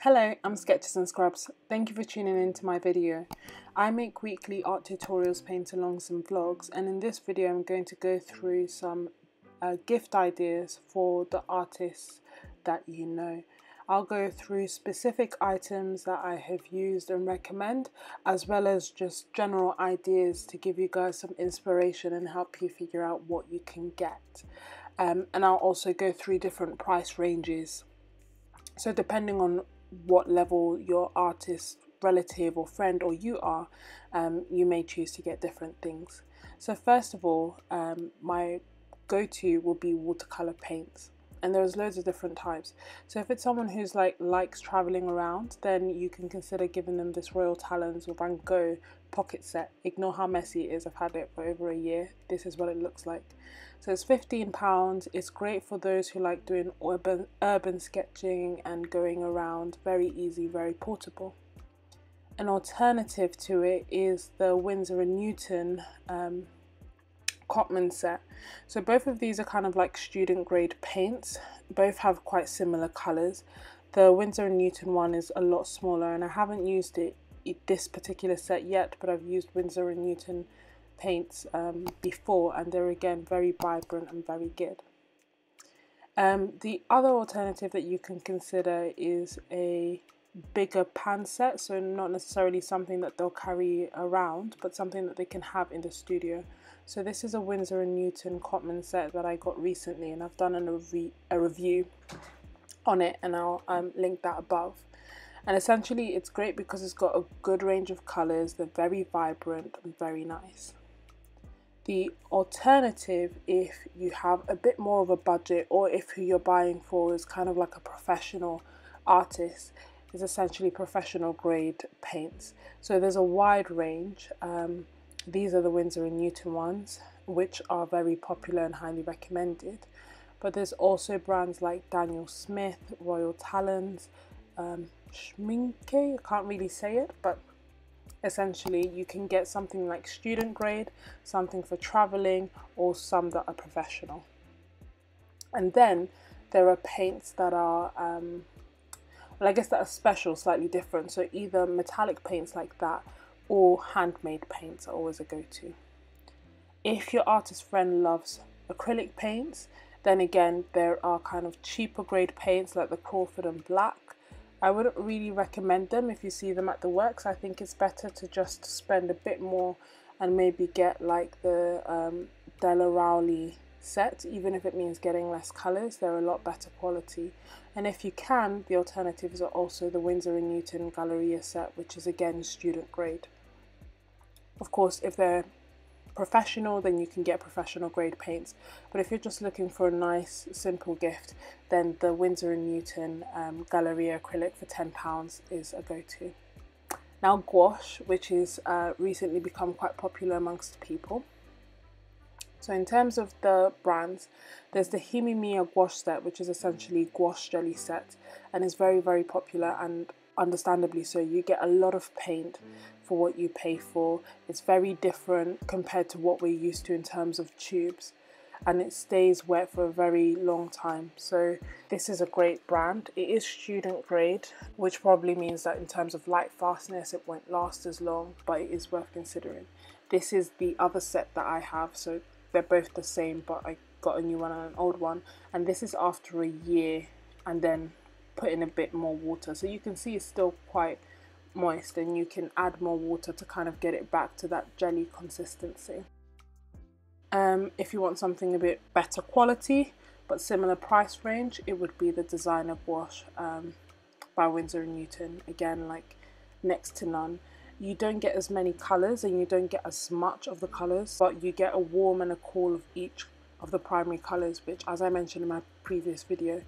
Hello, I'm Sketches.n.Scrubs. Thank you for tuning in to my video. I make weekly art tutorials, paint alongs and vlogs, and in this video I'm going to go through some gift ideas for the artists that you know. I'll go through specific items that I have used and recommend, as well as just general ideas to give you guys some inspiration and help you figure out what you can get. And I'll also go through different price ranges. So depending on what level your artist, relative or friend or you are, you may choose to get different things. So first of all, my go-to will be watercolor paints, and there's loads of different types. So if it's someone who's likes traveling around, then you can consider giving them this Royal Talons or Van Gogh pocket set. Ignore how messy it is, I've had it for over a year. This is what it looks like. So it's £15. It's great for those who like doing urban sketching and going around. Very easy, very portable. An alternative to it is the Winsor & Newton Cotman set. So both of these are kind of like student grade paints. Both have quite similar colours. The Winsor & Newton one is a lot smaller, and I haven't used this particular set yet, but I've used Winsor & Newton paints before, and they're again very vibrant and very good. The other alternative that you can consider is a bigger pan set, so not necessarily something that they'll carry around, but something that they can have in the studio. So this is a Winsor & Newton Cotman set that I got recently, and I've done a review on it, and I'll link that above. And essentially it's great because it's got a good range of colours. They're very vibrant and very nice. The alternative, if you have a bit more of a budget, or if who you're buying for is kind of like a professional artist, is essentially professional grade paints. So there's a wide range. These are the Winsor & Newton ones, which are very popular and highly recommended. But there's also brands like Daniel Smith, Royal Talons, Schminke, I can't really say it, but essentially you can get something like student grade, something for traveling, or some that are professional. And then there are paints that are well, I guess that are special, slightly different. So either metallic paints like that, or handmade paints are always a go-to. If your artist friend loves acrylic paints, then again there are kind of cheaper grade paints like the Crawford and Black. I wouldn't really recommend them if you see them at the works. I think it's better to just spend a bit more and maybe get like the Della Rowley set, even if it means getting less colours. They're a lot better quality. And if you can, the alternatives are also the Winsor & Newton Galleria set, which is again student grade. Of course, if they're professional, then you can get professional grade paints, but if you're just looking for a nice simple gift, then the Winsor & Newton Galleria acrylic for £10 is a go-to. Now gouache, which is recently become quite popular amongst people. So in terms of the brands, there's the Himimiya gouache set, which is essentially gouache jelly set, and is very, very popular, and understandably so. You get a lot of paint for what you pay for. It's very different compared to what we're used to in terms of tubes, and it stays wet for a very long time. So this is a great brand. It is student grade, which probably means that in terms of light fastness it won't last as long, but it is worth considering. This is the other set that I have, so they're both the same, but I got a new one and an old one, and this is after a year and then put in a bit more water, so you can see it's still quite moist, and you can add more water to kind of get it back to that jelly consistency. If you want something a bit better quality but similar price range, it would be the Designer Gouache by Winsor & Newton. Again, like next to none. You don't get as many colours and you don't get as much of the colours, but you get a warm and a cool of each of the primary colours, which, as I mentioned in my previous video,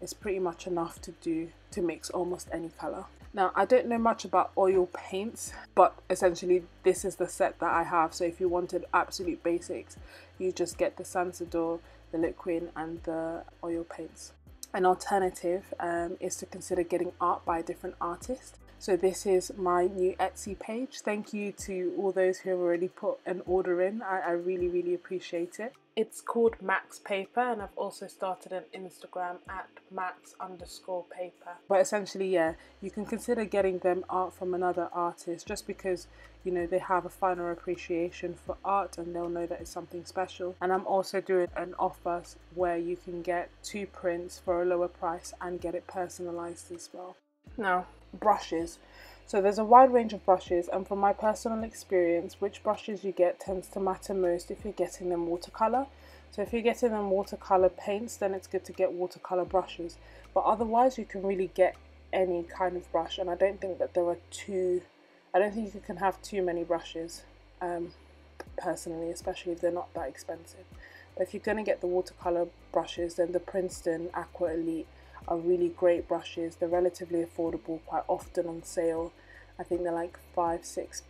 is pretty much enough to mix almost any colour. Now, I don't know much about oil paints, but essentially this is the set that I have. So if you wanted absolute basics, you just get the Sansador, the liquid and the oil paints. An alternative is to consider getting art by a different artist. So this is my new Etsy page. Thank you to all those who have already put an order in. I really, really appreciate it. It's called Max Paper, and I've also started an Instagram at max_paper. But essentially, yeah, you can consider getting them art from another artist just because, you know, they have a finer appreciation for art and they'll know that it's something special. And I'm also doing an offer where you can get 2 prints for a lower price and get it personalized as well. Now, brushes. So there's a wide range of brushes, and from my personal experience, which brushes you get tends to matter most if you're getting them watercolor. So if you're getting them watercolor paints, then it's good to get watercolor brushes. But otherwise, you can really get any kind of brush, and I don't think that I don't think you can have too many brushes, personally, especially if they're not that expensive. But if you're going to get the watercolor brushes, then the Princeton Aqua Elite are really great brushes. They're relatively affordable, quite often on sale. I think they're like £5–6.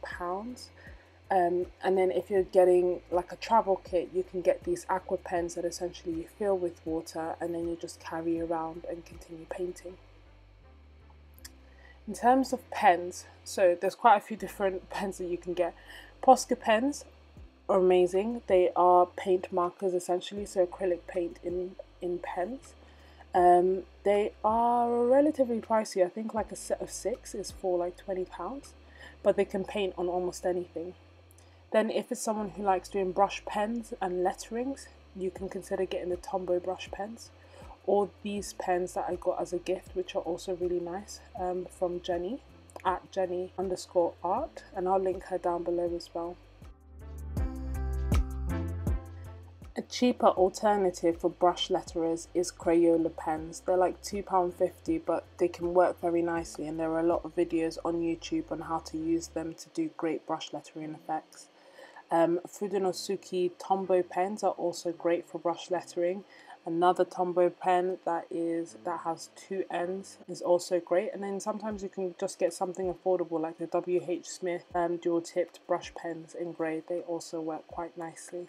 And then if you're getting like a travel kit, you can get these aqua pens that essentially you fill with water and then you just carry around and continue painting. In terms of pens, so there's quite a few different pens that you can get. Posca Pens are amazing. They are paint markers essentially, so acrylic paint in pens. They are relatively pricey. I think like a set of 6 is for like £20, but they can paint on almost anything. Then if it's someone who likes doing brush pens and letterings, you can consider getting the Tombow brush pens, or these pens that I got as a gift, which are also really nice, from Jenny at Jenny_art, and I'll link her down below as well. A cheaper alternative for brush letterers is Crayola pens. They're like £2.50, but they can work very nicely, and there are a lot of videos on YouTube on how to use them to do great brush lettering effects. Fudenosuke Tombow pens are also great for brush lettering. Another Tombow pen that has 2 ends is also great. And then sometimes you can just get something affordable like the W.H. Smith dual tipped brush pens in grey. They also work quite nicely.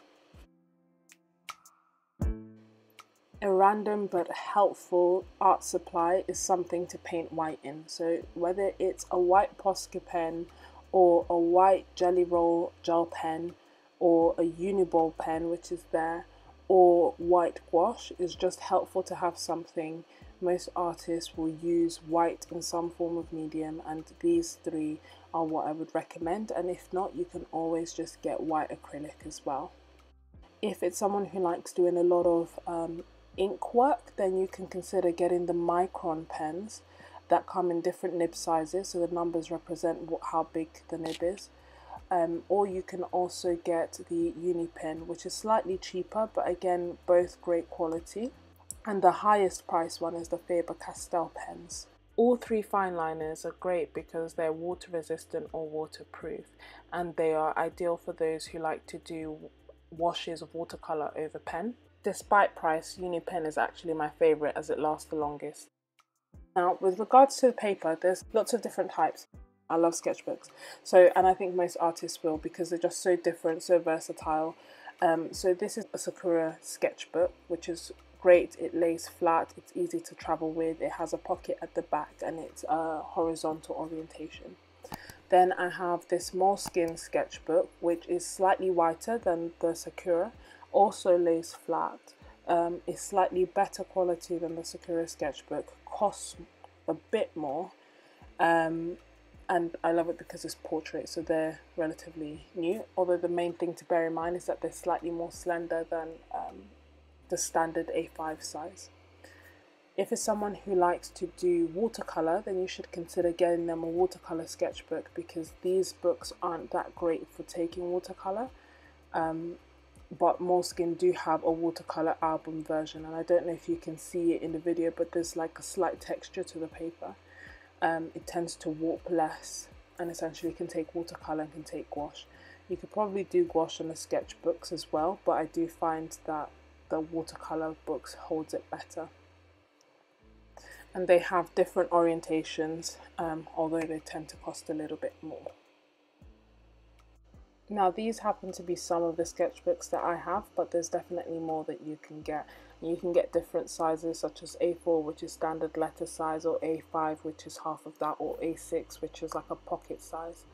A random but helpful art supply is something to paint white in. So whether it's a white Posca pen or a white Jelly Roll gel pen or a Uniball pen, which is there, or white gouache, is just helpful to have something. Most artists will use white in some form of medium, and these 3 are what I would recommend. And if not, you can always just get white acrylic as well. If it's someone who likes doing a lot of ink work, then you can consider getting the micron pens that come in different nib sizes, so the numbers represent how big the nib is. Or you can also get the Uni pen, which is slightly cheaper, but again both great quality. And the highest price one is the Faber-Castell pens. All 3 fine liners are great because they're water resistant or waterproof, and they are ideal for those who like to do washes of watercolour over pen. Despite price, Uni pen is actually my favourite as it lasts the longest. Now, with regards to the paper, there's lots of different types. I love sketchbooks, and I think most artists will, because they're just so different, so versatile. So this is a Sakura sketchbook, which is great. It lays flat, it's easy to travel with, it has a pocket at the back, and it's a horizontal orientation. Then I have this Moleskine sketchbook, which is slightly whiter than the Sakura, also lays flat, is slightly better quality than the Sakura sketchbook, costs a bit more, and I love it because it's portrait, so they're relatively new, although the main thing to bear in mind is that they're slightly more slender than the standard A5 size. If it's someone who likes to do watercolour, then you should consider getting them a watercolour sketchbook, because these books aren't that great for taking watercolour. But Moleskine do have a watercolour album version, and I don't know if you can see it in the video, but there's like a slight texture to the paper. It tends to warp less, and essentially can take watercolour and can take gouache. You could probably do gouache on the sketchbooks as well, but I do find that the watercolour books holds it better. And they have different orientations, although they tend to cost a little bit more. Now these happen to be some of the sketchbooks that I have, but there's definitely more that you can get. You can get different sizes, such as A4, which is standard letter size, or A5, which is half of that, or A6, which is like a pocket size.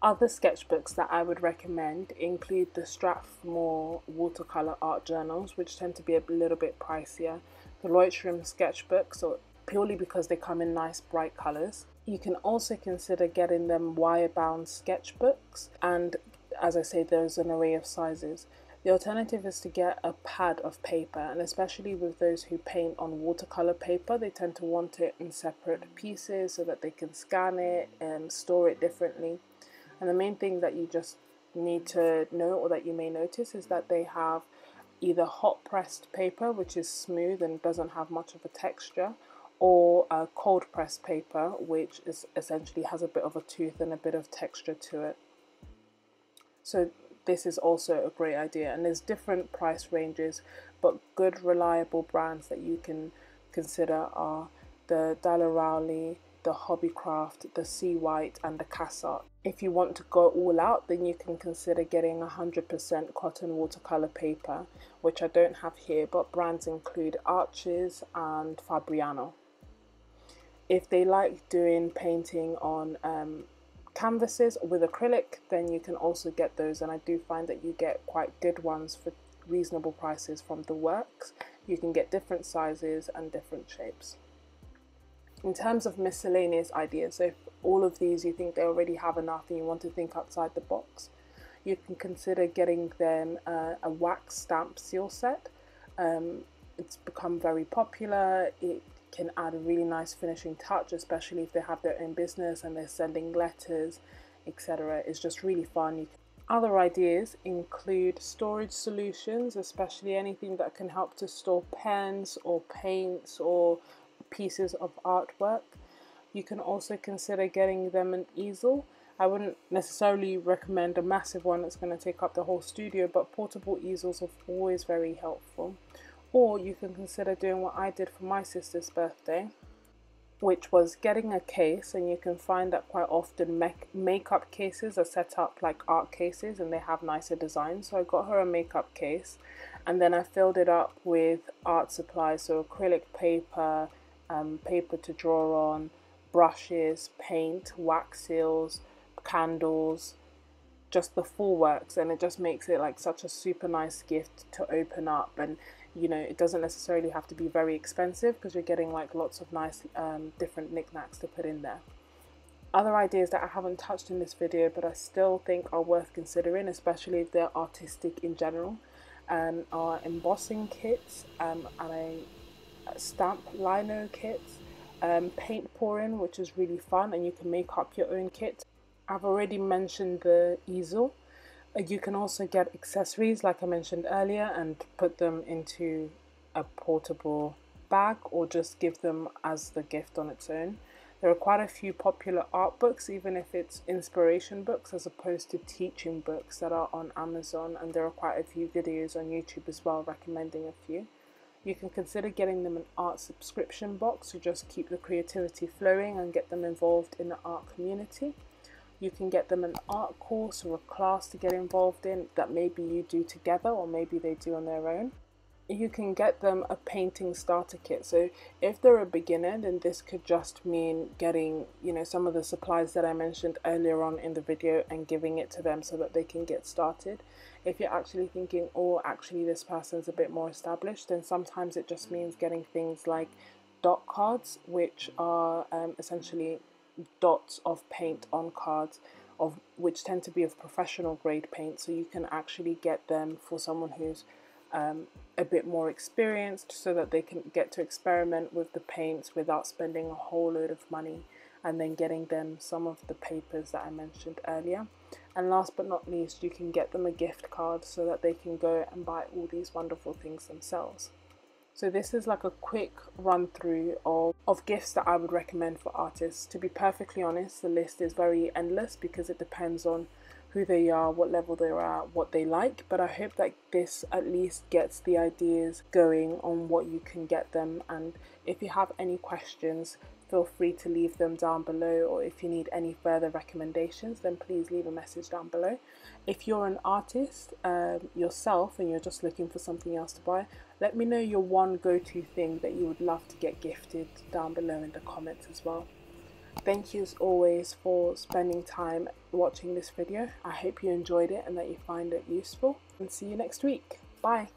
Other sketchbooks that I would recommend include the Strathmore watercolour art journals, which tend to be a little bit pricier. The Leuchtturm sketchbooks, or purely because they come in nice bright colours. You can also consider getting them wire-bound sketchbooks, and as I say, there's an array of sizes. The alternative is to get a pad of paper, and especially with those who paint on watercolour paper, they tend to want it in separate pieces so that they can scan it and store it differently. And the main thing that you just need to know, or that you may notice, is that they have either hot pressed paper, which is smooth and doesn't have much of a texture, or a cold pressed paper, which is essentially has a bit of a tooth and a bit of texture to it. So this is also a great idea, and there's different price ranges, but good reliable brands that you can consider are the Dalla Rowley, the Hobbycraft, the Sea White, and the CassArt. If you want to go all out, then you can consider getting 100% cotton watercolour paper, which I don't have here, but brands include Arches and Fabriano. If they like doing painting on canvases with acrylic, then you can also get those, and I do find that you get quite good ones for reasonable prices from the works. You can get different sizes and different shapes. In terms of miscellaneous ideas, so if all of these you think they already have enough and you want to think outside the box, you can consider getting them a wax stamp seal set. It's become very popular. It can add a really nice finishing touch, especially if they have their own business and they're sending letters, etc. It's just really fun. Other ideas include storage solutions, especially anything that can help to store pens or paints or pieces of artwork. You can also consider getting them an easel. I wouldn't necessarily recommend a massive one that's going to take up the whole studio, but portable easels are always very helpful. Or you can consider doing what I did for my sister's birthday, which was getting a case, and you can find that quite often makeup cases are set up like art cases and they have nicer designs. So I got her a makeup case, and then I filled it up with art supplies, so acrylic paper, paper to draw on, brushes, paint, wax seals, candles, just the full works, and it just makes it like such a super nice gift to open up. And you know, it doesn't necessarily have to be very expensive because you're getting like lots of nice different knickknacks to put in there. Other ideas that I haven't touched in this video but I still think are worth considering, especially if they're artistic in general, are embossing kits and a stamp lino kits, paint pouring, which is really fun and you can make up your own kit. I've already mentioned the easel. You can also get accessories like I mentioned earlier and put them into a portable bag or just give them as the gift on its own. There are quite a few popular art books, even if it's inspiration books as opposed to teaching books, that are on Amazon, and there are quite a few videos on YouTube as well recommending a few. You can consider getting them an art subscription box to just keep the creativity flowing and get them involved in the art community. You can get them an art course or a class to get involved in that maybe you do together or maybe they do on their own. You can get them a painting starter kit. So if they're a beginner, then this could just mean getting, you know, some of the supplies that I mentioned earlier on in the video and giving it to them so that they can get started. If you're actually thinking, oh, actually this person's a bit more established, then sometimes it just means getting things like dot cards, which are essentially dots of paint on cards, of which tend to be of professional grade paint, so you can actually get them for someone who's a bit more experienced so that they can get to experiment with the paints without spending a whole load of money, and then getting them some of the papers that I mentioned earlier. And last but not least, you can get them a gift card so that they can go and buy all these wonderful things themselves. So this is like a quick run through of gifts that I would recommend for artists. To be perfectly honest, the list is very endless because it depends on who they are, what level they're at, what they like, but I hope that this at least gets the ideas going on what you can get them. And if you have any questions, feel free to leave them down below, or if you need any further recommendations, then please leave a message down below. If you're an artist yourself and you're just looking for something else to buy, let me know your one go-to thing that you would love to get gifted down below in the comments as well. Thank you as always for spending time watching this video. I hope you enjoyed it and that you find it useful, and see you next week. Bye.